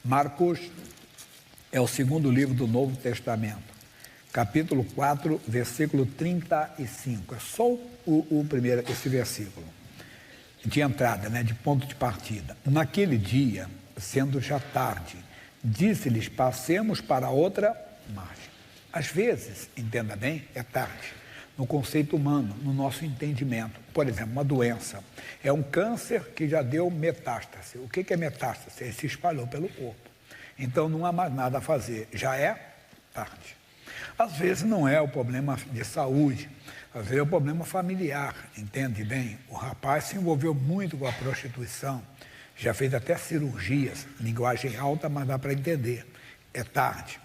Marcos é o segundo livro do Novo Testamento, capítulo 4, versículo 35. É só o primeiro, esse versículo de entrada, de ponto de partida. Naquele dia, sendo já tarde, disse-lhes: passemos para outra margem. Às vezes, entenda bem, é tarde. No conceito humano, no nosso entendimento. Por exemplo, uma doença. É um câncer que já deu metástase. O que é metástase? Ele se espalhou pelo corpo. Então não há mais nada a fazer. Já é tarde. Às vezes não é o problema de saúde. Às vezes é o problema familiar. Entende bem? O rapaz se envolveu muito com a prostituição. Já fez até cirurgias. Linguagem alta, mas dá para entender. É tarde?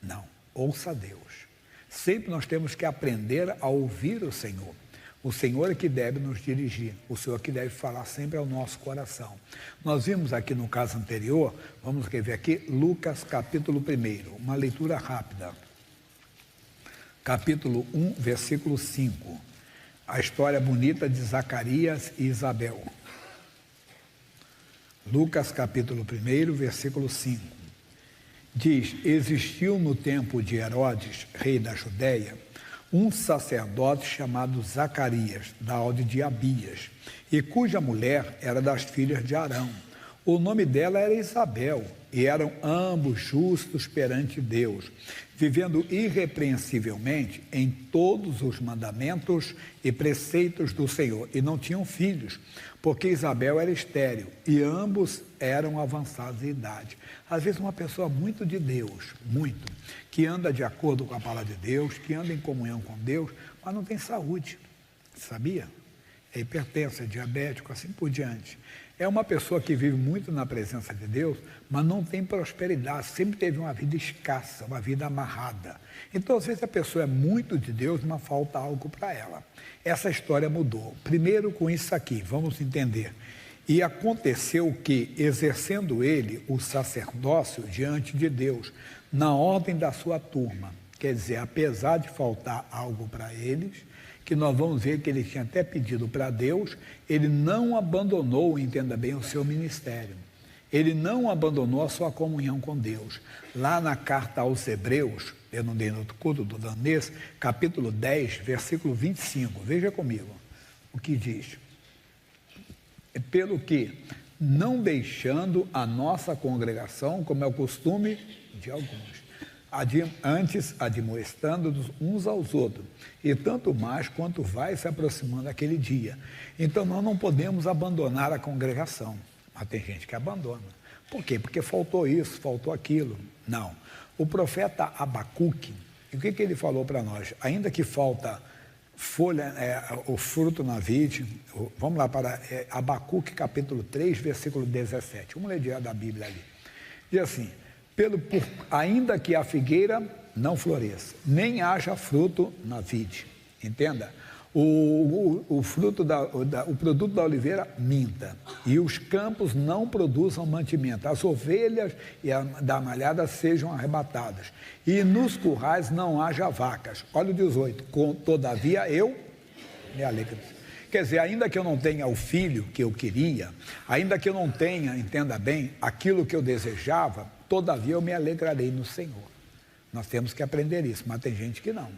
Não. Ouça a Deus. Sempre nós temos que aprender a ouvir o Senhor. O Senhor é que deve nos dirigir, o Senhor que deve falar sempre ao nosso coração. Nós vimos aqui no caso anterior, vamos ver aqui, Lucas capítulo 1, uma leitura rápida. Capítulo 1, versículo 5. A história bonita de Zacarias e Isabel. Lucas capítulo 1, versículo 5. Diz: existiu no tempo de Herodes, rei da Judéia, um sacerdote chamado Zacarias, da ordem de Abias, e cuja mulher era das filhas de Arão. O nome dela era Isabel, e eram ambos justos perante Deus, vivendo irrepreensivelmente em todos os mandamentos e preceitos do Senhor, e não tinham filhos, porque Isabel era estéril, e ambos eram avançados em idade. Às vezes uma pessoa muito de Deus, muito, que anda de acordo com a palavra de Deus, que anda em comunhão com Deus, mas não tem saúde, sabia? É hipertenso, é diabético, assim por diante. É uma pessoa que vive muito na presença de Deus, mas não tem prosperidade, sempre teve uma vida escassa, uma vida amarrada. Então, às vezes, a pessoa é muito de Deus, mas falta algo para ela. Essa história mudou. Primeiro com isso aqui, vamos entender. E aconteceu que, exercendo ele o sacerdócio diante de Deus, na ordem da sua turma, quer dizer, apesar de faltar algo para eles, que nós vamos ver que ele tinha até pedido para Deus, ele não abandonou, entenda bem, o seu ministério. Ele não abandonou a sua comunhão com Deus. Lá na carta aos Hebreus, eu não dei no outro culto, do danês, capítulo 10, versículo 25, veja comigo o que diz. Pelo que, não deixando a nossa congregação, como é o costume de alguns, antes admoestando uns aos outros, e tanto mais quanto vai se aproximando aquele dia. Então nós não podemos abandonar a congregação, mas tem gente que abandona. Por quê? Porque faltou isso, faltou aquilo. Não. O profeta Abacuque, o que ele falou para nós? Ainda que falta folha, o fruto na vide, vamos lá para Abacuque capítulo 3, versículo 17. Vamos ler direto da Bíblia ali. Diz assim: ainda que a figueira não floresça, nem haja fruto na vide. Entenda? O produto da oliveira minta, e os campos não produzam mantimento, as ovelhas da malhada sejam arrebatadas, e nos currais não haja vacas. Olha o 18, todavia eu me alegro. Quer dizer, ainda que eu não tenha o filho que eu queria, ainda que eu não tenha, entenda bem, aquilo que eu desejava, todavia eu me alegrarei no Senhor. Nós temos que aprender isso, mas tem gente que não.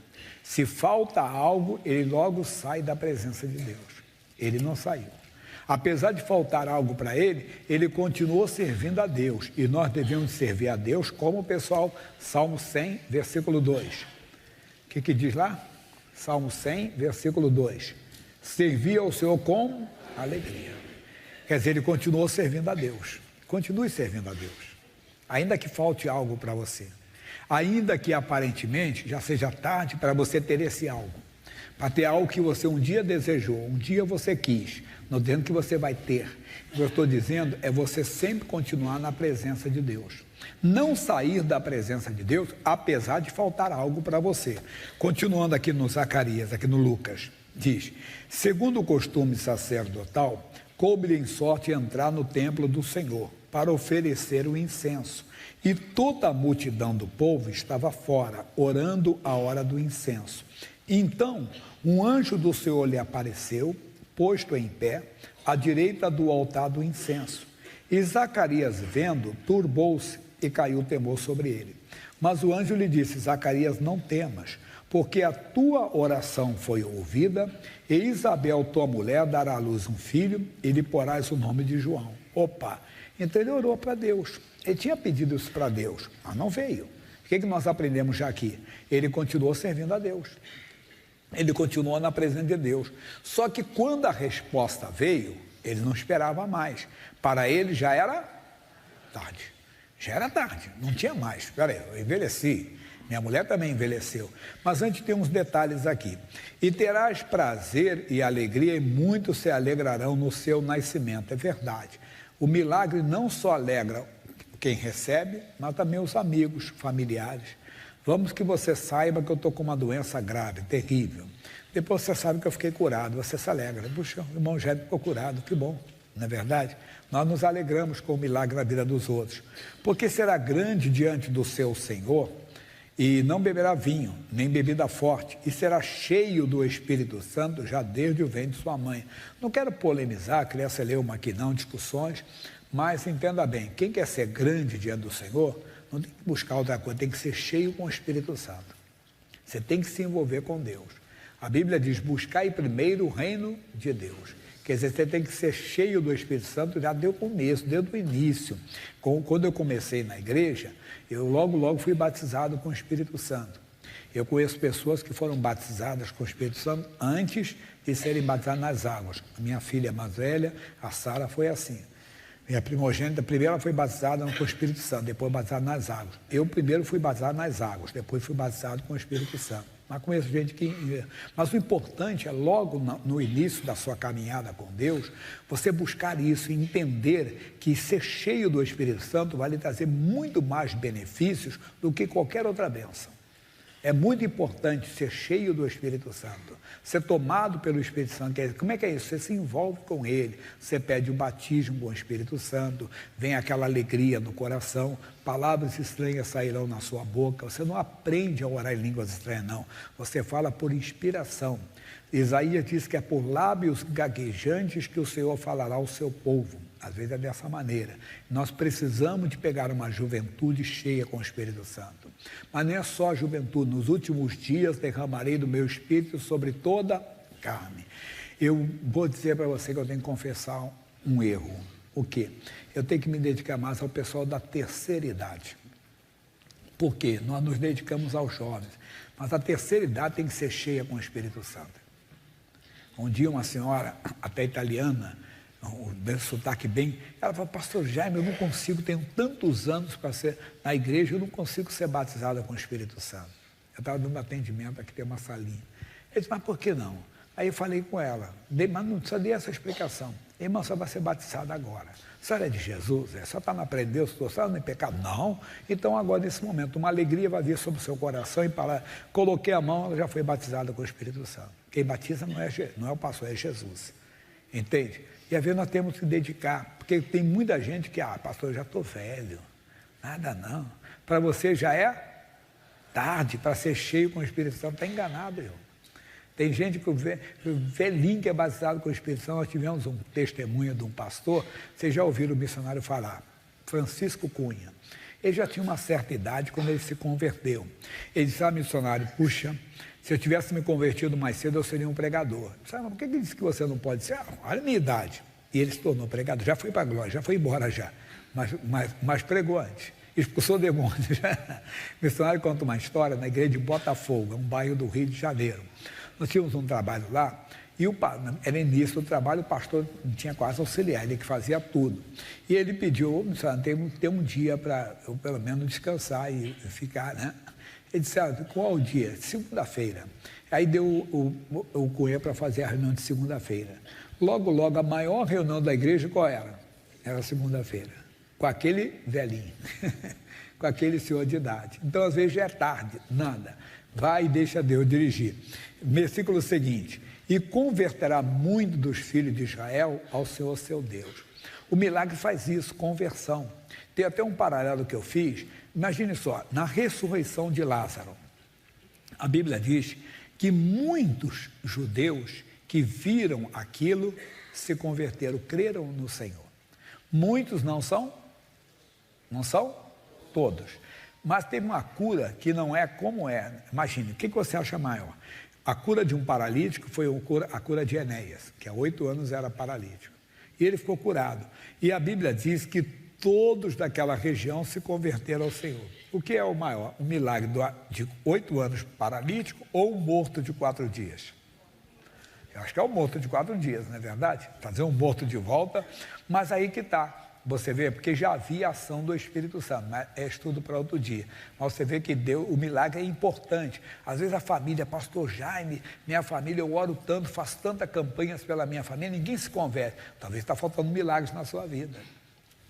Se falta algo, ele logo sai da presença de Deus. Ele não saiu. Apesar de faltar algo para ele, ele continuou servindo a Deus. E nós devemos servir a Deus como o pessoal, Salmo 100, versículo 2. O que diz lá? Salmo 100, versículo 2. Servir ao Senhor com alegria. Quer dizer, ele continuou servindo a Deus. Continue servindo a Deus. Ainda que falte algo para você. Ainda que aparentemente já seja tarde para você ter esse algo, para ter algo que você um dia desejou, um dia você quis, não dizendo que você vai ter. O que eu estou dizendo é você sempre continuar na presença de Deus, não sair da presença de Deus, apesar de faltar algo para você. Continuando aqui no Zacarias, aqui no Lucas, diz: segundo o costume sacerdotal, coube-lhe em sorte entrar no templo do Senhor para oferecer o incenso. E toda a multidão do povo estava fora, orando a hora do incenso. Então, um anjo do Senhor lhe apareceu, posto em pé, à direita do altar do incenso. E Zacarias, vendo, turbou-se e caiu o temor sobre ele. Mas o anjo lhe disse: Zacarias, não temas, porque a tua oração foi ouvida, e Isabel, tua mulher, dará à luz um filho, e lhe porás o nome de João. Opa! Então ele orou para Deus. Ele tinha pedido isso para Deus, mas não veio. O que nós aprendemos já aqui? Ele continuou servindo a Deus. Ele continuou na presença de Deus. Só que quando a resposta veio, ele não esperava mais. Para ele já era tarde. Já era tarde, não tinha mais. Espera aí, eu envelheci. Minha mulher também envelheceu. Mas antes tem uns detalhes aqui. E terás prazer e alegria, e muitos se alegrarão no seu nascimento. É verdade. O milagre não só alegra quem recebe, mas também os amigos, familiares. Vamos que você saiba que eu estou com uma doença grave, terrível. Depois você sabe que eu fiquei curado, você se alegra. Puxa, o irmão Jé ficou curado, que bom, não é verdade? Nós nos alegramos com o milagre na vida dos outros. Porque será grande diante do seu Senhor, e não beberá vinho, nem bebida forte, e será cheio do Espírito Santo já desde o ventre de sua mãe. Não quero polemizar, criança leuma aqui não, discussões, mas entenda bem, quem quer ser grande diante do Senhor, não tem que buscar outra coisa, tem que ser cheio com o Espírito Santo. Você tem que se envolver com Deus. A Bíblia diz: buscai primeiro o reino de Deus. Quer dizer, você tem que ser cheio do Espírito Santo já desde o começo, desde o início. Quando eu comecei na igreja, eu logo fui batizado com o Espírito Santo. Eu conheço pessoas que foram batizadas com o Espírito Santo antes de serem batizadas nas águas. A minha filha mais velha, a Sara, foi assim. Minha primogênita, primeiro ela foi batizada com o Espírito Santo, depois batizada nas águas. Eu primeiro fui batizado nas águas, depois fui batizado com o Espírito Santo. Mas conheço gente que... Mas o importante é, logo no início da sua caminhada com Deus, você buscar isso e entender que ser cheio do Espírito Santo vai lhe trazer muito mais benefícios do que qualquer outra bênção. É muito importante ser cheio do Espírito Santo, ser tomado pelo Espírito Santo. Como é que é isso? Você se envolve com Ele, você pede o batismo com o Espírito Santo, vem aquela alegria no coração, palavras estranhas sairão na sua boca. Você não aprende a orar em línguas estranhas, não. Você fala por inspiração. Isaías diz que é por lábios gaguejantes que o Senhor falará ao seu povo. Às vezes é dessa maneira. Nós precisamos de pegar uma juventude cheia com o Espírito Santo. Mas não é só a juventude. Nos últimos dias derramarei do meu Espírito sobre toda carne. Eu vou dizer para você que eu tenho que confessar um erro. O quê? Eu tenho que me dedicar mais ao pessoal da terceira idade. Por quê? Nós nos dedicamos aos jovens. Mas a terceira idade tem que ser cheia com o Espírito Santo. Um dia uma senhora, até italiana, o sotaque bem, ela falou: pastor Jaime, eu não consigo, tenho tantos anos para ser na igreja, eu não consigo ser batizada com o Espírito Santo. Eu estava dando atendimento, aqui tem uma salinha. Ele disse: mas por que não? Aí eu falei com ela, mas não precisa dar essa explicação. Irmã, só vai ser batizada agora. A senhora é de Jesus? Só está não aprendeu, se estou em pecado? Não. Então agora, nesse momento, uma alegria vai vir sobre o seu coração e para coloquei a mão, ela já foi batizada com o Espírito Santo. Quem batiza não é o pastor, é Jesus. Entende? E às vezes nós temos que dedicar, porque tem muita gente que, pastor, eu já estou velho, nada não. Para você já é tarde, para ser cheio com o Espírito Santo, está enganado, irmão. Tem gente que o velhinho que é batizado com o Espírito Santo. Nós tivemos um testemunho de um pastor, vocês já ouviram o missionário falar, Francisco Cunha. Ele já tinha uma certa idade quando ele se converteu. Ele disse: missionário, puxa, se eu tivesse me convertido mais cedo, eu seria um pregador. Sabe, por que ele disse que você não pode ser? Olha a minha idade. E ele se tornou pregador, já foi para a glória, já foi embora já, mas pregou antes. Expulsou demônios. O missionário conta uma história na igreja de Botafogo, um bairro do Rio de Janeiro. Nós tínhamos um trabalho lá, e era início do trabalho, o pastor tinha quase auxiliar, ele que fazia tudo. E ele pediu: missionário, tem um dia para eu pelo menos descansar e ficar, né? Ele disse: qual o dia? Segunda-feira. Aí deu o Cunha para fazer a reunião de segunda-feira. Logo, a maior reunião da igreja, qual era? Era segunda-feira, com aquele velhinho, com aquele senhor de idade. Então, às vezes, já é tarde, nada. Vai e deixa Deus dirigir. Versículo seguinte: e converterá muito dos filhos de Israel ao Senhor seu Deus. O milagre faz isso, conversão. Tem até um paralelo que eu fiz. Imagine só, na ressurreição de Lázaro, a Bíblia diz que muitos judeus que viram aquilo se converteram, creram no Senhor. Muitos não são? Não são? Todos. Mas teve uma cura que não é como é. Imagine, o que você acha maior? A cura de um paralítico foi a cura de Enéas, que há 8 anos era paralítico. E ele ficou curado. E a Bíblia diz que todos daquela região se converteram ao Senhor. O que é o maior? Um milagre de 8 anos paralítico ou um morto de 4 dias? Eu acho que é o morto de 4 dias, não é verdade? Trazer um morto de volta, mas aí que está. Você vê, porque já havia ação do Espírito Santo, mas é estudo para outro dia. Mas você vê que Deus, o milagre é importante. Às vezes a família, pastor Jaime, minha família, eu oro tanto, faço tantas campanhas pela minha família, ninguém se converte. Talvez está faltando milagres na sua vida.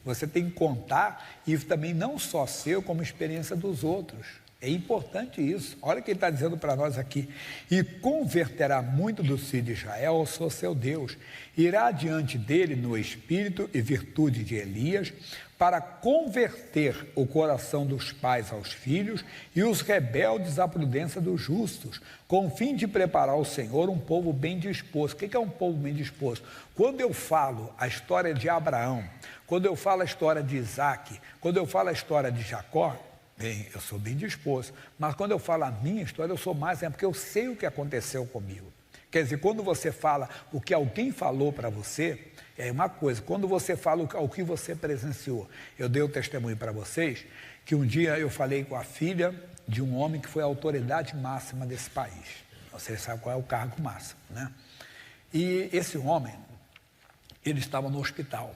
Você tem que contar, e também não só seu, como experiência dos outros. É importante isso. Olha o que ele está dizendo para nós aqui. E converterá muito dos filhos de Israel ao sou seu Deus. Irá diante dele no espírito e virtude de Elias, para converter o coração dos pais aos filhos e os rebeldes à prudência dos justos, com o fim de preparar ao Senhor um povo bem disposto. O que é um povo bem disposto? Quando eu falo a história de Abraão, quando eu falo a história de Isaac, quando eu falo a história de Jacó, bem, eu sou bem disposto, mas quando eu falo a minha história, eu sou mais, porque eu sei o que aconteceu comigo. Quer dizer, quando você fala o que alguém falou para você, é uma coisa. Quando você fala o que você presenciou, eu dei o testemunho para vocês, que um dia eu falei com a filha de um homem que foi a autoridade máxima desse país. Vocês sabem qual é o cargo máximo, né? E esse homem, ele estava no hospital.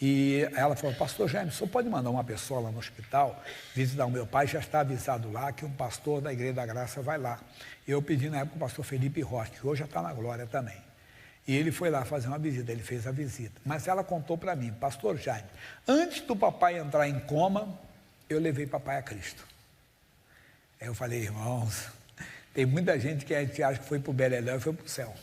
E ela falou, pastor Jaime, o senhor pode mandar uma pessoa lá no hospital visitar o meu pai? Já está avisado lá que um pastor da Igreja da Graça vai lá. Eu pedi na época o pastor Felipe Rocha, que hoje já está na glória também. E ele foi lá fazer uma visita, ele fez a visita. Mas ela contou para mim, pastor Jaime, antes do papai entrar em coma, eu levei papai a Cristo. Aí eu falei, irmãos, tem muita gente que a gente acha que foi para o Beleléu e foi para o céu.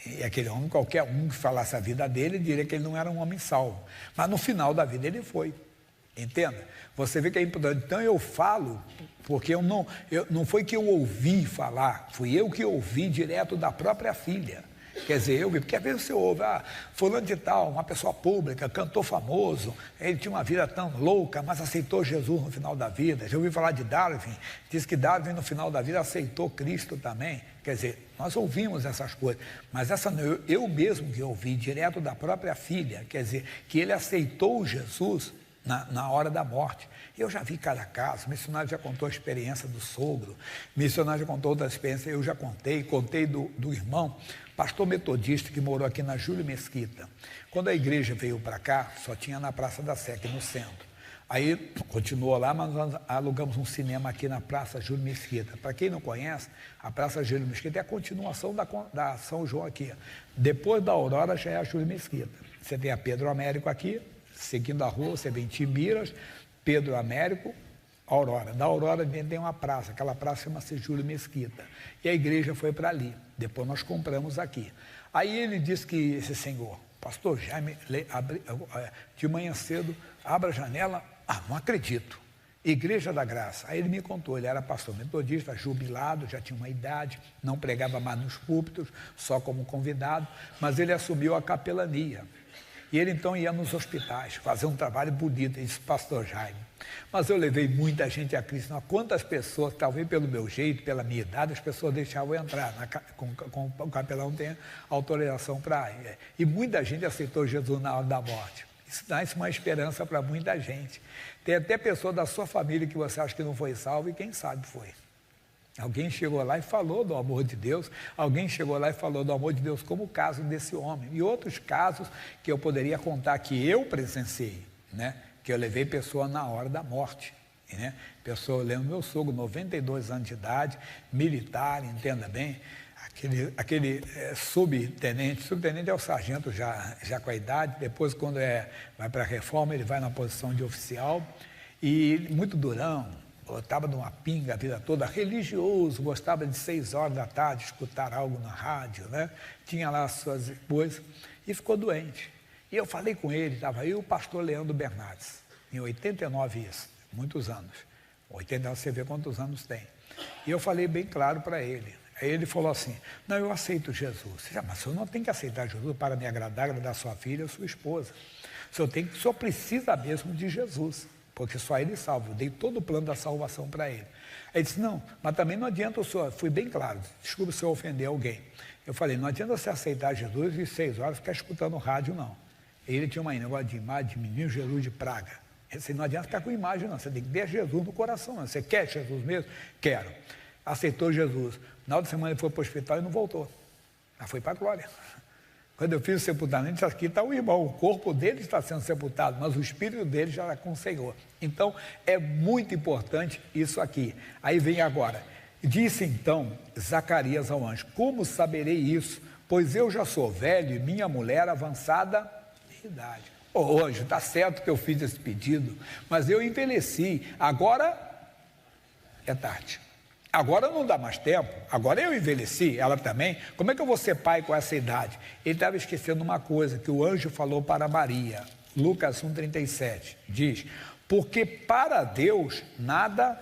E aquele homem, qualquer um que falasse a vida dele, diria que ele não era um homem salvo. Mas no final da vida ele foi. Entenda? Você vê que é importante. Então eu falo, porque não foi que eu ouvi falar, fui eu que ouvi direto da própria filha. Quer dizer, eu vi, porque às vezes você ouve, fulano de tal, uma pessoa pública, cantor famoso, ele tinha uma vida tão louca, mas aceitou Jesus no final da vida. Já ouvi falar de Darwin, diz que Darwin no final da vida aceitou Cristo também. Quer dizer, nós ouvimos essas coisas, mas essa eu mesmo que ouvi direto da própria filha, quer dizer, que ele aceitou Jesus na hora da morte. Eu já vi cada caso, missionário já contou a experiência do sogro, missionário já contou outra experiência, eu já contei do irmão, pastor metodista que morou aqui na Júlio Mesquita. Quando a igreja veio para cá, só tinha na Praça da Sé, aqui no centro. Aí continuou lá, mas nós alugamos um cinema aqui na Praça Júlio Mesquita. Para quem não conhece, a Praça Júlio Mesquita é a continuação da São João aqui. Depois da Aurora já é a Júlio Mesquita. Você tem a Pedro Américo aqui, seguindo a rua, você vem Timbiras, Pedro Américo, Aurora. Da Aurora tem uma praça, aquela praça chama-se Júlio Mesquita. E a igreja foi para ali. Depois nós compramos aqui. Aí ele disse que esse senhor, pastor Jaime, de manhã cedo, abre a janela, não acredito. Igreja da Graça. Aí ele me contou, ele era pastor metodista, jubilado, já tinha uma idade, não pregava mais nos púlpitos, só como convidado, mas ele assumiu a capelania. E ele então ia nos hospitais, fazer um trabalho bonito, ele disse, pastor Jaime, mas eu levei muita gente a Cristo. Quantas pessoas, talvez pelo meu jeito, pela minha idade, as pessoas deixavam eu entrar, com o capelão tem autorização para ir. E muita gente aceitou Jesus na hora da morte. Isso dá uma esperança para muita gente. Tem até pessoa da sua família que você acha que não foi salvo e quem sabe foi. Alguém chegou lá e falou do amor de Deus, alguém chegou lá e falou do amor de Deus, como o caso desse homem. E outros casos que eu poderia contar que eu presenciei, né? Que eu levei pessoa na hora da morte. Né? Pessoa, eu lembro meu sogro, 92 anos de idade, militar, entenda bem, aquele subtenente é o sargento já com a idade, depois quando vai para a reforma, ele vai na posição de oficial, e muito durão, estava numa pinga a vida toda, religioso, gostava de 6 horas da tarde escutar algo na rádio, né? Tinha lá as suas coisas, e ficou doente. E eu falei com ele, estava aí o pastor Leandro Bernardes, em 89 isso, muitos anos. 89 você vê quantos anos tem. E eu falei bem claro para ele. Aí ele falou assim, não, eu aceito Jesus. Mas você não tem que aceitar Jesus para me agradar sua filha ou sua esposa. O senhor precisa mesmo de Jesus, porque só ele salva. Eu dei todo o plano da salvação para ele. Aí ele disse, não, mas também não adianta o senhor, fui bem claro, desculpe se eu ofender alguém. Eu falei, não adianta você aceitar Jesus e 6 horas ficar escutando rádio, não. Ele tinha uma negócio de imagem de menino Jesus de praga. Ele não adianta ficar com imagem, não. Você tem que ter Jesus no coração, não. Você quer Jesus mesmo? Quero. Aceitou Jesus. Na outra semana ele foi para o hospital e não voltou. Mas foi para a glória. Quando eu fiz o sepultamento, aqui está o irmão. O corpo dele está sendo sepultado, mas o espírito dele já está com o Senhor. Então, é muito importante isso aqui. Aí vem agora. Disse então Zacarias ao anjo, como saberei isso? Pois eu já sou velho e minha mulher avançada de idade. Ô anjo, está certo que eu fiz esse pedido, mas eu envelheci, agora é tarde. Agora não dá mais tempo, agora eu envelheci, ela também. Como é que eu vou ser pai com essa idade? Ele estava esquecendo uma coisa que o anjo falou para Maria, Lucas 1,37, diz, porque para Deus nada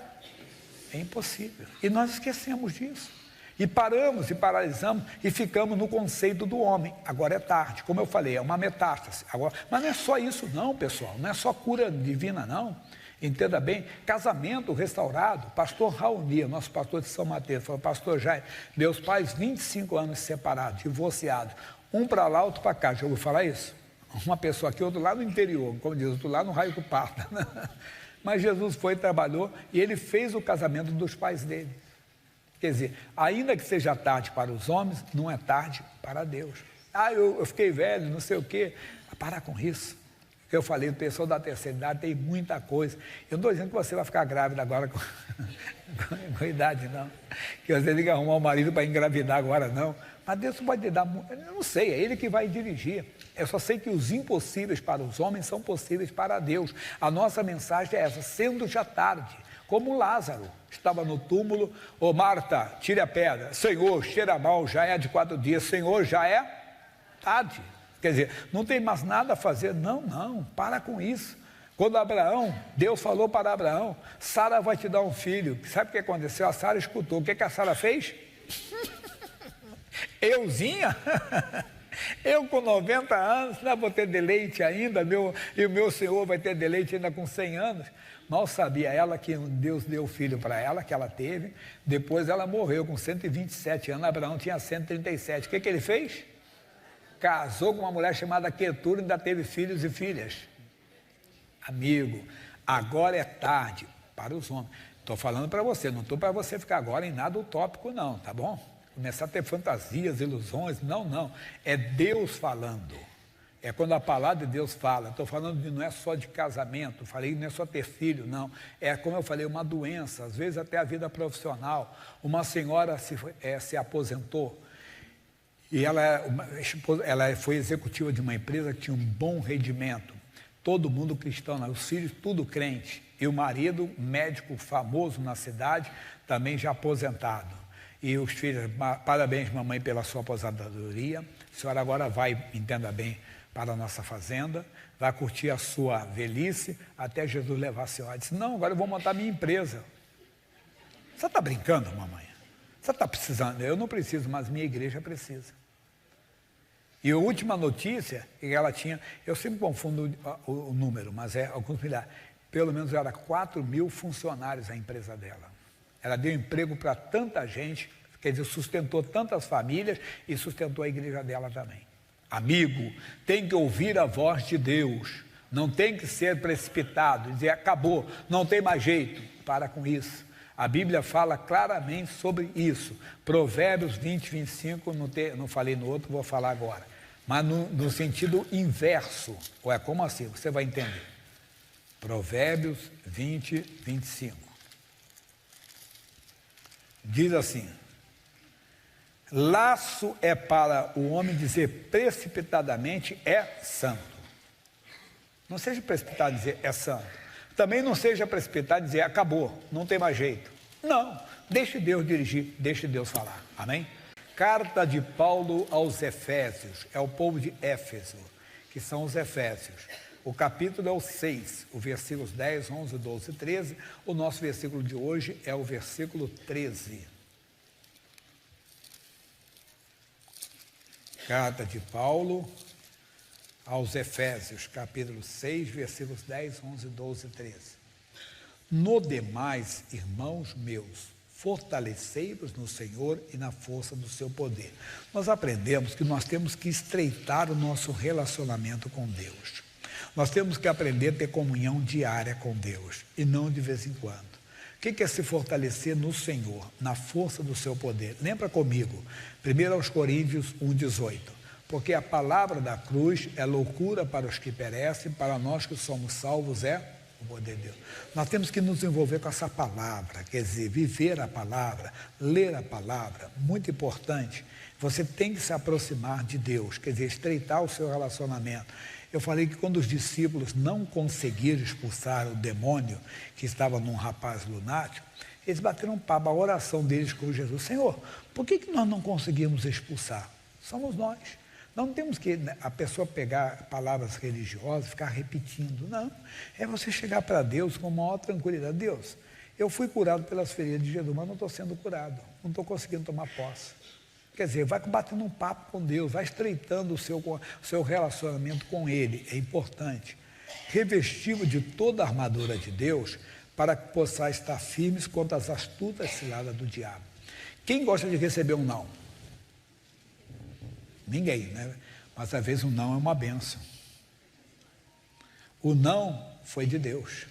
é impossível. E nós esquecemos disso. E paramos e paralisamos e ficamos no conceito do homem. Agora é tarde, como eu falei, é uma metástase. Agora, mas não é só isso não, pessoal, não é só cura divina não. Entenda bem, casamento restaurado, pastor Raoni, nosso pastor de São Mateus, falou, pastor Jair, meus pais 25 anos separados, divorciados, um para lá, outro para cá, já ouviu falar isso? Uma pessoa aqui, outro lá no interior, como diz, outro lá no raio do parto. Mas Jesus foi, trabalhou e ele fez o casamento dos pais dele. Quer dizer, ainda que seja tarde para os homens, não é tarde para Deus. Ah, eu fiquei velho, não sei o quê. Para com isso. Eu falei, o pessoal da terceira idade tem muita coisa. Eu não estou dizendo que você vai ficar grávida agora com idade, não. Que você tem que arrumar um marido para engravidar agora, não. Mas Deus pode te dar, eu não sei, é Ele que vai dirigir. Eu só sei que os impossíveis para os homens são possíveis para Deus. A nossa mensagem é essa, sendo já tarde. Como Lázaro estava no túmulo, ô Marta, tire a pedra, Senhor, cheira mal, já é de 4 dias, Senhor, já é tarde. Quer dizer, não tem mais nada a fazer, não, para com isso. Quando Abraão, Deus falou para Abraão, Sara vai te dar um filho, sabe o que aconteceu? A Sara escutou, o que a Sara fez? Euzinha? Eu com 90 anos, não vou ter deleite ainda, e o meu Senhor vai ter deleite ainda com 100 anos. Mal sabia ela que Deus deu filho para ela, que ela teve, depois ela morreu com 127 anos, Abraão tinha 137. O que ele fez? Casou com uma mulher chamada Quetura e ainda teve filhos e filhas. Amigo, agora é tarde para os homens. Estou falando para você, não estou para você ficar agora em nada utópico não, tá bom? Começar a ter fantasias, ilusões, não. É Deus falando. É quando a palavra de Deus fala. Estou falando de não é só de casamento, falei não é só ter filho, não. É como eu falei, uma doença, às vezes até a vida profissional. Uma senhora se aposentou e ela foi executiva de uma empresa que tinha um bom rendimento. Todo mundo cristão, os filhos tudo crente. E o marido, médico famoso na cidade, também já aposentado. E os filhos, parabéns mamãe pela sua aposentadoria, a senhora agora vai, entenda bem, para a nossa fazenda, vai curtir a sua velhice, até Jesus levar a senhora. Disse, não, agora eu vou montar minha empresa. Você está brincando, mamãe? Você está precisando? Eu não preciso, mas minha igreja precisa. E a última notícia que ela tinha, eu sempre confundo o número, mas é alguns milhares, pelo menos era 4 mil funcionários a empresa dela. Ela deu emprego para tanta gente, quer dizer, sustentou tantas famílias e sustentou a igreja dela também. Amigo, tem que ouvir a voz de Deus, não tem que ser precipitado, dizer acabou, não tem mais jeito, para com isso. A Bíblia fala claramente sobre isso. Provérbios 20, 25, não falei no outro, vou falar agora. Mas no sentido inverso. Ué, como assim? Você vai entender. Provérbios 20, 25. Diz assim, laço é para o homem dizer precipitadamente é santo. Não seja precipitado dizer é santo. Também não seja precipitado dizer acabou, não tem mais jeito. Não, deixe Deus dirigir, deixe Deus falar. Amém? Carta de Paulo aos Efésios, é o povo de Éfeso, que são os Efésios. O capítulo é o 6, os versículos 10, 11, 12 e 13. O nosso versículo de hoje é o versículo 13. Carta de Paulo aos Efésios, capítulo 6, versículos 10, 11, 12 e 13. No demais, irmãos meus, fortalecei-vos no Senhor e na força do seu poder. Nós aprendemos que nós temos que estreitar o nosso relacionamento com Deus. Nós temos que aprender a ter comunhão diária com Deus e não de vez em quando. O que é se fortalecer no Senhor, na força do seu poder? Lembra comigo, 1 Coríntios 1,18. Porque a palavra da cruz é loucura para os que perecem, para nós que somos salvos é o poder de Deus. Nós temos que nos envolver com essa palavra, quer dizer, viver a palavra, ler a palavra, muito importante. Você tem que se aproximar de Deus, quer dizer, estreitar o seu relacionamento. Eu falei que quando os discípulos não conseguiram expulsar o demônio que estava num rapaz lunático, eles bateram um papo, a oração deles com Jesus: Senhor, por que nós não conseguimos expulsar? Somos nós. Não temos que a pessoa pegar palavras religiosas e ficar repetindo, não. É você chegar para Deus com maior tranquilidade. Deus, eu fui curado pelas feridas de Jesus, mas não estou sendo curado, não estou conseguindo tomar posse. Quer dizer, vai batendo um papo com Deus, vai estreitando o seu relacionamento com Ele, é importante. Revestido de toda a armadura de Deus, para que possais estar firmes contra as astutas ciladas do diabo. Quem gosta de receber um não? Ninguém, né? Mas às vezes o não é uma bênção. O não foi de Deus,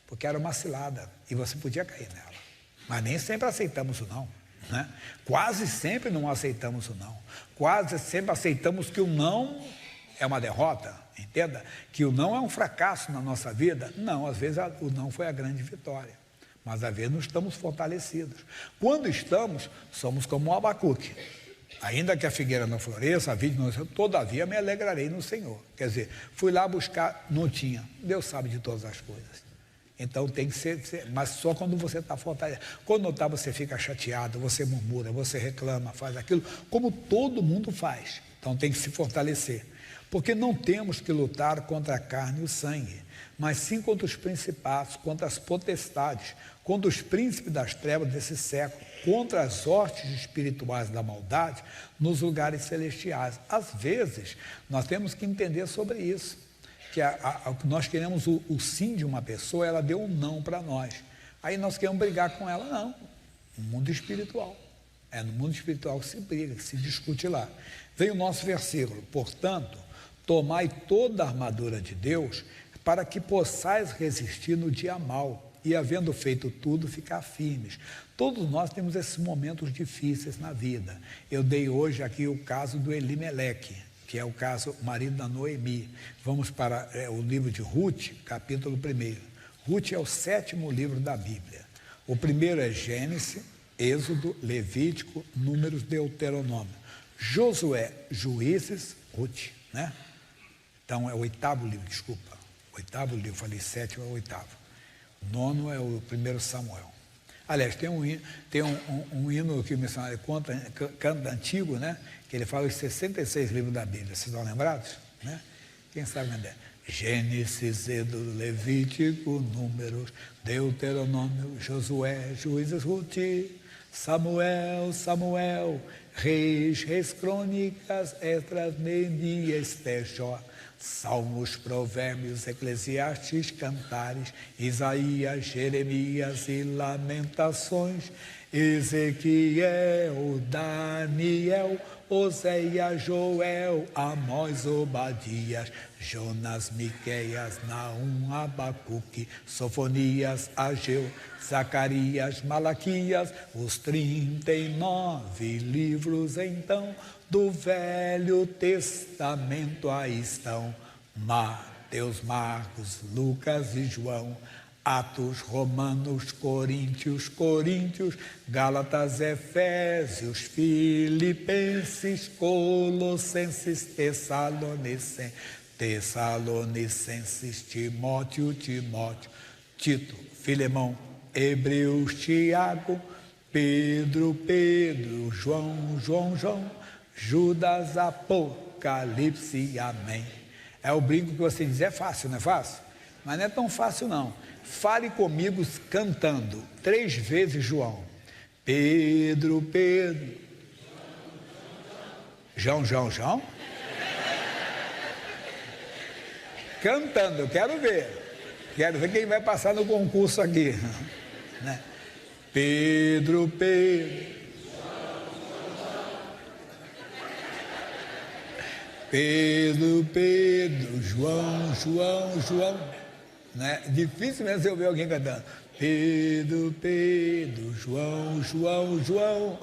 porque era uma cilada e você podia cair nela. Mas nem sempre aceitamos o não, né? Quase sempre não aceitamos o não. Quase sempre aceitamos que o não é uma derrota, entenda? Que o não é um fracasso na nossa vida. Não, às vezes o não foi a grande vitória. Mas às vezes não estamos fortalecidos. Quando estamos, somos como um Abacuque. Ainda que a figueira não floresça, a vide não, todavia me alegrarei no Senhor. Quer dizer, fui lá buscar, não tinha. Deus sabe de todas as coisas. Então tem que ser, mas só quando você está fortalecido. Quando não está, você fica chateado, você murmura, você reclama, faz aquilo, como todo mundo faz. Então tem que se fortalecer. Porque não temos que lutar contra a carne e o sangue, mas sim contra os principados, contra as potestades, contra os príncipes das trevas desse século, contra as hostes espirituais da maldade nos lugares celestiais. Às vezes, nós temos que entender sobre isso, que nós queremos o sim de uma pessoa, ela deu um não para nós. Aí nós queremos brigar com ela, não. No mundo espiritual. É no mundo espiritual que se briga, que se discute lá. Vem o nosso versículo: portanto, tomai toda a armadura de Deus, para que possais resistir no dia mau, e havendo feito tudo, ficar firmes. Todos nós temos esses momentos difíceis na vida. Eu dei hoje aqui o caso do Elimeleque, que é o caso marido da Noemi. Vamos para o livro de Ruth, capítulo 1. Ruth é o 7º livro da Bíblia. O primeiro é Gênesis, Êxodo, Levítico, Números, Deuteronômio. Josué, Juízes, Ruth, né? Então é o 8º livro, desculpa. O 8º livro, falei 7º, é o 8º. O 9º é o 1 Samuel. Aliás, tem um hino que o missionário canta antigo, né? Que ele fala os 66 livros da Bíblia. Vocês estão lembrados? Né? Quem sabe entender? Gênesis, Êxodo, Levítico, Números, Deuteronômio, Josué, Juízes, Ruth, Samuel, Samuel, Reis, Crônicas, Esdras, Neemias, Jó, Salmos, Provérbios, Eclesiastes, Cantares, Isaías, Jeremias e Lamentações, Ezequiel, Daniel, Oséias, Joel, Amós, Obadias, Jonas, Miqueias, Naum, Abacuque, Sofonias, Ageu, Zacarias, Malaquias, os 39 livros então do Velho Testamento aí estão: Mateus, Marcos, Lucas e João, Atos, Romanos, Coríntios, Gálatas, Efésios, Filipenses, Colossenses, Tessalonicenses, Timóteo, Tito, Filemão, Hebreus, Tiago, Pedro, João, Judas, Apocalipse, amém. É o brinco que você diz, é fácil, não é fácil? Mas não é tão fácil não. Fale comigo cantando 3 vezes João. Pedro, João. Cantando, eu quero ver. Quero ver quem vai passar no concurso aqui. Né? Pedro, Pedro. Pedro, Pedro, João, João, João. Né? Difícil mesmo eu ver alguém cantando. Pedro, Pedro, João, João, João.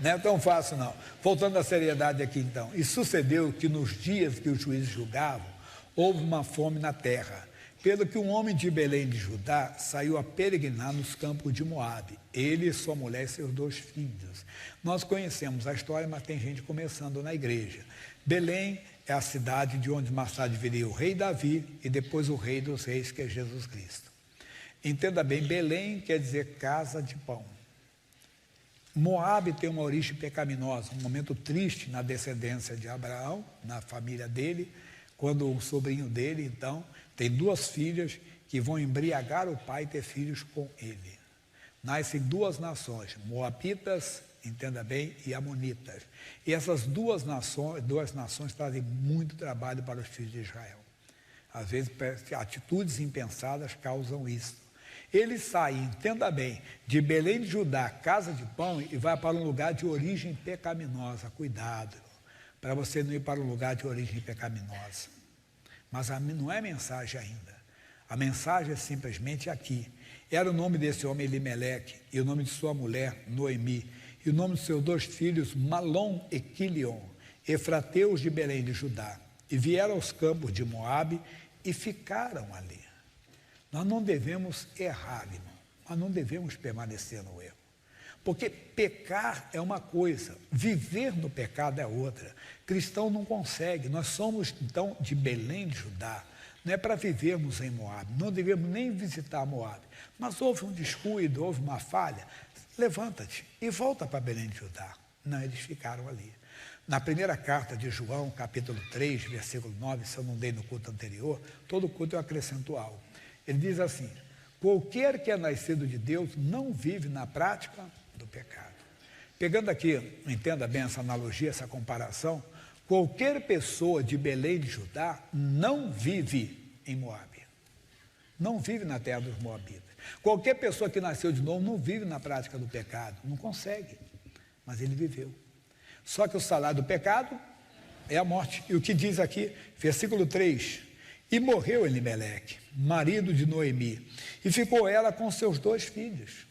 Não é tão fácil não. Voltando à seriedade aqui então. E sucedeu que nos dias que os juízes julgavam, houve uma fome na terra, pelo que um homem de Belém de Judá saiu a peregrinar nos campos de Moabe, ele, sua mulher e seus 2 filhos. Nós conhecemos a história, mas tem gente começando na igreja. Belém é a cidade de onde mais tarde viria o rei Davi e depois o rei dos reis, que é Jesus Cristo. Entenda bem, Belém quer dizer casa de pão. Moabe tem uma origem pecaminosa, um momento triste na descendência de Abraão, na família dele, quando o sobrinho dele, então, tem 2 filhas que vão embriagar o pai e ter filhos com ele. Nascem 2 nações, Moabitas, entenda bem, e Amonitas. E essas duas nações trazem muito trabalho para os filhos de Israel. Às vezes, atitudes impensadas causam isso. Ele sai, entenda bem, de Belém de Judá, casa de pão, e vai para um lugar de origem pecaminosa. Cuidado, para você não ir para um lugar de origem pecaminosa. Mas não é mensagem ainda. A mensagem é simplesmente aqui. Era o nome desse homem Elimeleque, e o nome de sua mulher Noemi, e o nome de seus 2 filhos Malom e Quilion, efrateus de Belém de Judá. E vieram aos campos de Moabe e ficaram ali. Nós não devemos errar, irmão. Nós não devemos permanecer no erro. Porque pecar é uma coisa, viver no pecado é outra. Cristão não consegue. Nós somos, então, de Belém de Judá. Não é para vivermos em Moabe. Não devemos nem visitar Moabe. Mas houve um descuido, houve uma falha. Levanta-te e volta para Belém de Judá. Não, eles ficaram ali. Na primeira carta de João, capítulo 3, versículo 9, se eu não dei no culto anterior, todo culto eu acrescento algo. Ele diz assim: qualquer que é nascido de Deus não vive na prática do pecado. Pegando aqui, entenda bem essa analogia, essa comparação, qualquer pessoa de Belém de Judá não vive em Moabe. Não vive na terra dos Moabitas. Qualquer pessoa que nasceu de novo não vive na prática do pecado. Não consegue. Mas ele viveu. Só que o salário do pecado é a morte. E o que diz aqui, versículo 3... E morreu Elimeleque, marido de Noemi, e ficou ela com seus 2 filhos,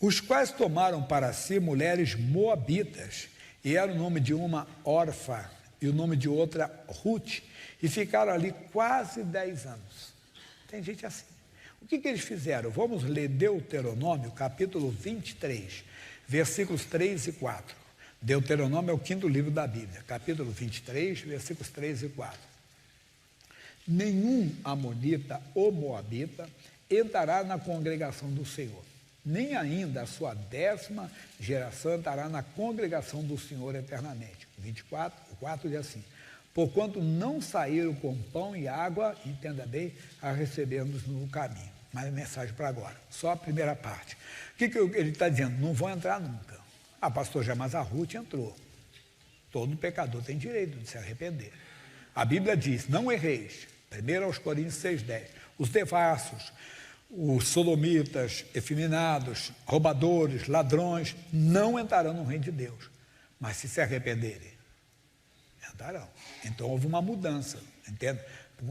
os quais tomaram para si mulheres moabitas, e era o nome de uma Orfa, e o nome de outra Ruth, e ficaram ali quase 10 anos. Tem gente assim. O que eles fizeram? Vamos ler Deuteronômio, capítulo 23, versículos 3 e 4. Deuteronômio é o 5º livro da Bíblia, capítulo 23, versículos 3 e 4. Nenhum amonita ou moabita entrará na congregação do Senhor, nem ainda a sua 10ª geração entrará na congregação do Senhor eternamente. 24, o 4 diz assim: porquanto não saíram com pão e água, entenda bem, a receber-nos no caminho. Mas a mensagem para agora, só a primeira parte. O que ele está dizendo? Não vão entrar nunca. Ah, pastor, mas a Ruth entrou. Todo pecador tem direito de se arrepender. A Bíblia diz: não erreis. 1 aos Coríntios 6,10. Os devassos, os sodomitas, efeminados, roubadores, ladrões, não entrarão no reino de Deus. Mas se arrependerem, entrarão. Então houve uma mudança, entende?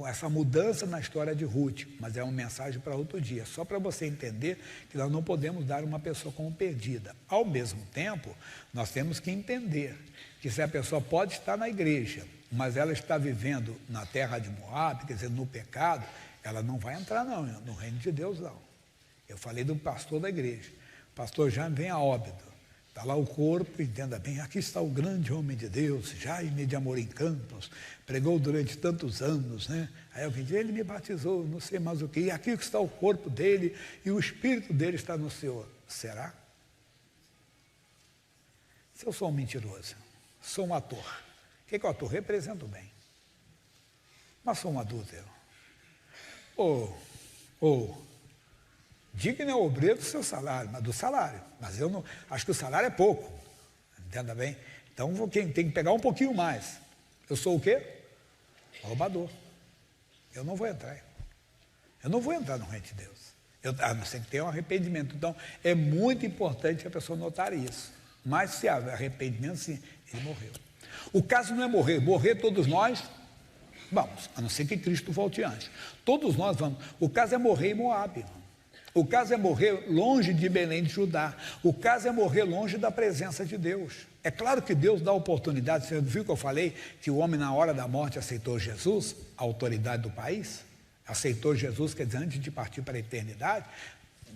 Essa mudança na história de Ruth, mas é uma mensagem para outro dia, só para você entender que nós não podemos dar uma pessoa como perdida. Ao mesmo tempo, nós temos que entender que se a pessoa pode estar na igreja, mas ela está vivendo na terra de Moabe, quer dizer, no pecado, ela não vai entrar não, no reino de Deus não. Eu falei do pastor da igreja, o pastor Jaime vem a óbito, está lá o corpo, entenda bem, aqui está o grande homem de Deus, Jaime de Amorim Campos, pregou durante tantos anos, né? Aí alguém diz, ele me batizou, não sei mais o que, e aqui está o corpo dele, e o espírito dele está no Senhor. Será? Se eu sou um mentiroso, sou um ator, o que é o ator? Representa o bem. Mas sou um adúltero. Digno é o obreiro do seu salário, mas do salário. Mas eu não, acho que o salário é pouco. Entenda bem? Então quem tem que pegar um pouquinho mais. Eu sou o quê? Roubador. Eu não vou entrar. Eu não vou entrar no reino de Deus. A não ser que tenha um arrependimento. Então, é muito importante a pessoa notar isso. Mas se há arrependimento, sim, ele morreu. O caso não é morrer. Morrer todos nós vamos, a não ser que Cristo volte antes. Todos nós vamos. O caso é morrer em Moabe. O caso é morrer longe de Belém de Judá. O caso é morrer longe da presença de Deus. É claro que Deus dá oportunidade. Você viu que eu falei que o homem na hora da morte aceitou Jesus, a autoridade do país? Aceitou Jesus, quer dizer, antes de partir para a eternidade.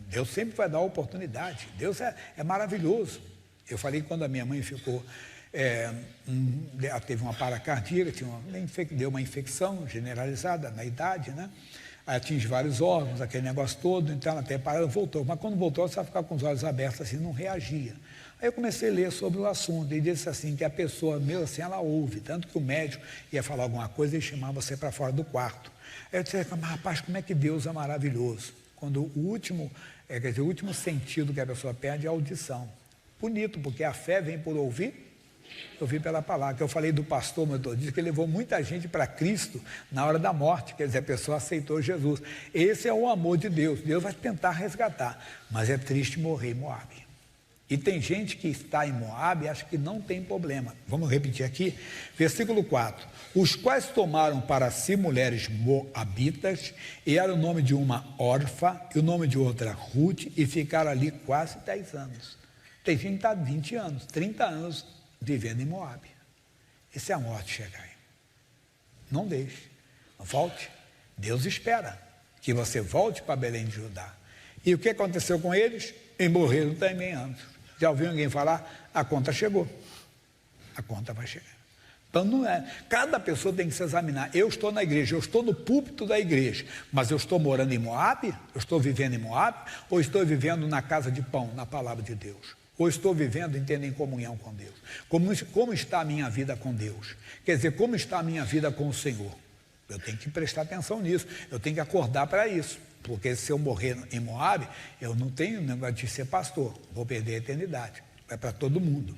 Deus sempre vai dar oportunidade. Deus é maravilhoso. Eu falei que quando a minha mãe ficou, ela teve uma paracardíaca, deu uma infecção generalizada na idade, né? Atinge vários órgãos, aquele negócio todo, então ela até parou, voltou. Mas quando voltou, ela ficava com os olhos abertos assim, não reagia. Aí eu comecei a ler sobre o assunto e disse assim, que a pessoa, mesmo assim, ela ouve, tanto que o médico ia falar alguma coisa e chamava você para fora do quarto. Aí eu disse, mas rapaz, como é que Deus é maravilhoso? Quando o último sentido que a pessoa perde é a audição. Bonito, porque a fé vem por ouvir pela palavra, que eu falei do pastor metodista, que ele levou muita gente para Cristo na hora da morte, quer dizer, a pessoa aceitou Jesus. Esse é o amor de Deus, Deus vai tentar resgatar, mas é triste morrer em Moabe. E tem gente que está em Moabe e acha que não tem problema. Vamos repetir aqui, versículo 4. Os quais tomaram para si mulheres moabitas, e era o nome de uma órfã, e o nome de outra Ruth, e ficaram ali quase 10 anos. Tem gente que está 20 anos, 30 anos, vivendo em Moabe. Essa é a morte chegar aí. Não deixe, volte. Deus espera que você volte para Belém de Judá. E o que aconteceu com eles? E morreram também antes. Já ouviu alguém falar? A conta chegou. A conta vai chegar. Então não é. Cada pessoa tem que se examinar. Eu estou na igreja, eu estou no púlpito da igreja, mas eu estou morando em Moabe? Eu estou vivendo em Moabe? Ou estou vivendo na casa de pão, na palavra de Deus? Ou estou vivendo, entendendo, em comunhão com Deus? Como está a minha vida com Deus? Quer dizer, como está a minha vida com o Senhor? Eu tenho que prestar atenção nisso, eu tenho que acordar para isso, porque se eu morrer em Moabe, eu não tenho negócio de ser pastor, vou perder a eternidade, é para todo mundo.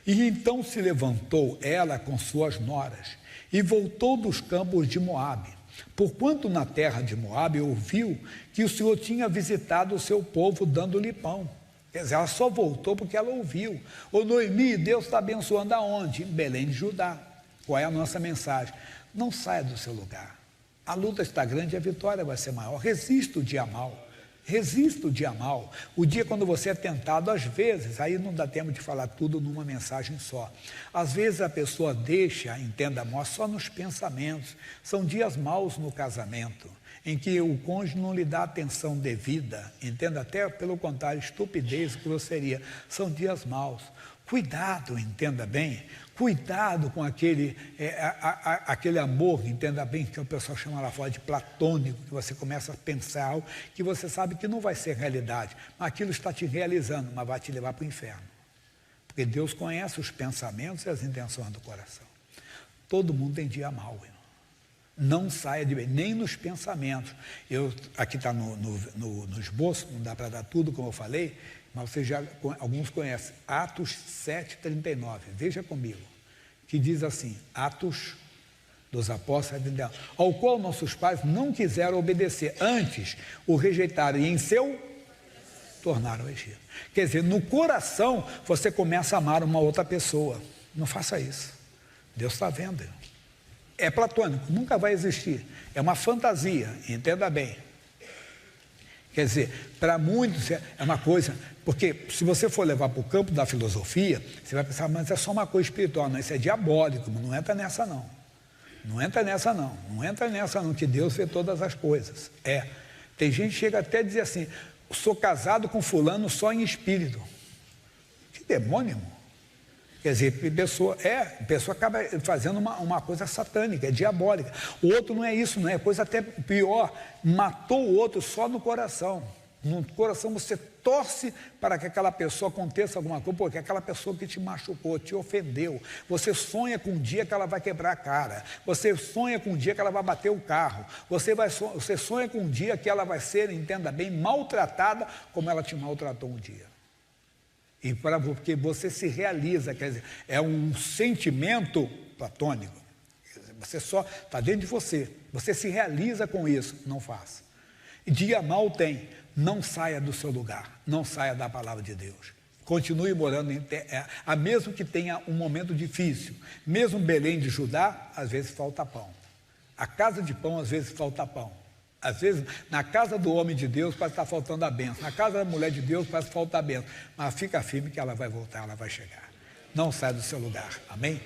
E então se levantou ela com suas noras, e voltou dos campos de Moabe, porquanto na terra de Moabe ouviu que o Senhor tinha visitado o seu povo, dando-lhe pão. Quer dizer, ela só voltou porque ela ouviu. Ô Noemi, Deus está abençoando aonde? Em Belém de Judá. Qual é a nossa mensagem? Não saia do seu lugar. A luta está grande e a vitória vai ser maior. Resista o dia mal. Resista o dia mal. O dia quando você é tentado, às vezes, aí não dá tempo de falar tudo numa mensagem só. Às vezes a pessoa deixa, entenda, só nos pensamentos. São dias maus no casamento, em que o cônjuge não lhe dá atenção devida, entenda, até pelo contrário, estupidez, grosseria, são dias maus. Cuidado, entenda bem, cuidado com aquele amor, entenda bem, que o pessoal chama lá fora de platônico, que você começa a pensar algo que você sabe que não vai ser realidade, mas aquilo está te realizando, mas vai te levar para o inferno. Porque Deus conhece os pensamentos e as intenções do coração. Todo mundo tem dia mau, irmão. Não saia de bem, nem nos pensamentos. Aqui está no esboço, não dá para dar tudo como eu falei, mas alguns conhecem, Atos 7,39, veja comigo, que diz assim, Atos dos Apóstolos 7,39, ao qual nossos pais não quiseram obedecer, antes o rejeitaram e em seu tornaram o Egito. Quer dizer, no coração você começa a amar uma outra pessoa. Não faça isso. Deus está vendo. É platônico, nunca vai existir. É uma fantasia, entenda bem. Quer dizer, para muitos é uma coisa, porque se você for levar para o campo da filosofia, você vai pensar, mas é só uma coisa espiritual, não, isso é diabólico, mas não entra nessa não. Não entra nessa não, não entra nessa não, que Deus vê todas as coisas. Tem gente que chega até a dizer assim, sou casado com fulano só em espírito. Que demônio, irmão. Quer dizer, a pessoa acaba fazendo uma coisa satânica, é diabólica. O outro não é isso, não é coisa até pior, matou o outro só no coração. No coração você torce para que aquela pessoa aconteça alguma coisa, porque aquela pessoa que te machucou, te ofendeu. Você sonha com um dia que ela vai quebrar a cara, você sonha com um dia que ela vai bater o carro, você sonha com um dia que ela vai ser, entenda bem, maltratada como ela te maltratou um dia. E porque você se realiza, quer dizer, é um sentimento platônico. Você só está dentro de você. Você se realiza com isso. Não faça. E dia mal tem. Não saia do seu lugar. Não saia da palavra de Deus. Continue morando em terra. Mesmo que tenha um momento difícil. Mesmo Belém de Judá, às vezes falta pão. A casa de pão, às vezes falta pão. Às vezes, na casa do homem de Deus, parece estar faltando a bênção. Na casa da mulher de Deus, parece faltar a bênção. Mas fica firme que ela vai voltar, ela vai chegar. Não saia do seu lugar. Amém?